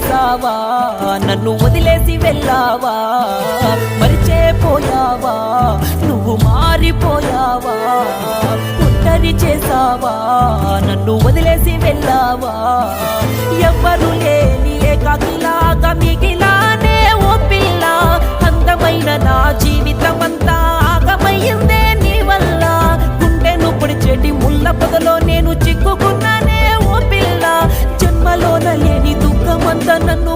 చేసావా నన్ను వదిలేసి వెళ్ళావా మరిచేపోయావా నువ్వు మారిపోయావా ఒంటరి చేసావా నన్ను వదిలేసి వెళ్ళావా ఎవ్వరు లేని ఏకాకిలాగా మిగిలానే ఓ పిల్ల అందమైన నా జీవితమంతా ఆగమయ్యిందే నీ వల్ల గుండెను పొడిచేటి ముళ్ళ పొదలో నేను చిక్కుకున్నానే ఓ పిల్ల జన్మలోన లేని దుఃఖమంతా నన్ను